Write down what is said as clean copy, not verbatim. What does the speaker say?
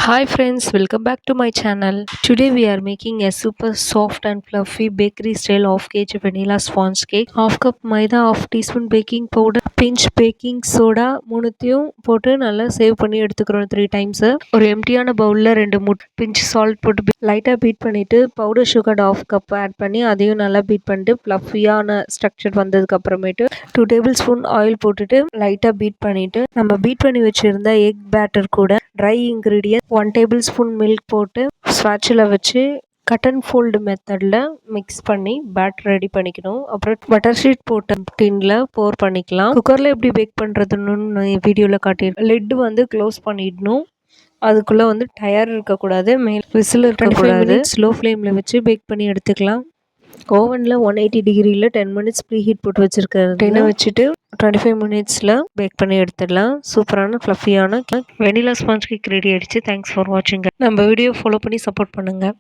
Hi friends, welcome back to my channel. Today we are making a super soft and fluffy bakery style half kg vanilla sponge cake. Half cup maida, half teaspoon baking powder, pinch baking soda மூணுத்தையும் போட்டு நல்லா save பண்ணி எடுத்துக்கிறோம் 3 times. ஒரு எம்டியான பவுலில் 2 முட்டை pinch salt போட்டு லைட்டாக பீட் பண்ணிவிட்டு powder sugar half cup add பண்ணி அதையும் நல்லா பீட் பண்ணிட்டு ஃப்ளஃபியான ஸ்ட்ரக்சர் வந்ததுக்கு அப்புறமேட்டு 2 tablespoon ஆயில் போட்டுட்டு லைட்டாக பீட் பண்ணிவிட்டு நம்ம பீட் பண்ணி வச்சுருந்த எக் பேட்டர் கூட ட்ரை இன்க்ரீடியன்ட் 1 tablespoon மில்க் போட்டு ஸ்வாட்சில் வச்சு கட் அண்ட் ஃபோல்டு மெத்தடில் மிக்ஸ் பண்ணி பேட்டர் ரெடி பண்ணிக்கணும். அப்புறம் பட்டர் ஷீட் போட்ட டின்ல போர் பண்ணிக்கலாம். குக்கரில் எப்படி பேக் பண்ணுறதுன்னு வீடியோவில் காட்டியிருக்கேன். லிட் வந்து க்ளோஸ் பண்ணிடணும். அதுக்குள்ளே வந்து டயர் இருக்கக்கூடாது, மேல் விசில் இருக்கக்கூடாது. ஸ்லோ ஃப்ளேமில் வச்சு பேக் பண்ணி எடுத்துக்கலாம். ஓவனில் 180 டிகிரியில் 10 minutes ப்ரீ ஹீட் போட்டு வச்சுருக்காரு. டின்னை வச்சுட்டு 25 minutesல பேக் பண்ணி எடுத்துடலாம். சூப்பரான ஃப்ளஃபியான வெனிலா ஸ்பாஞ்ச் கேக் ரெடி ஆகிடுச்சு. தேங்க்ஸ் ஃபார் வாட்சிங். நம்ம வீடியோ ஃபாலோ பண்ணி சப்போர்ட் பண்ணுங்கள்.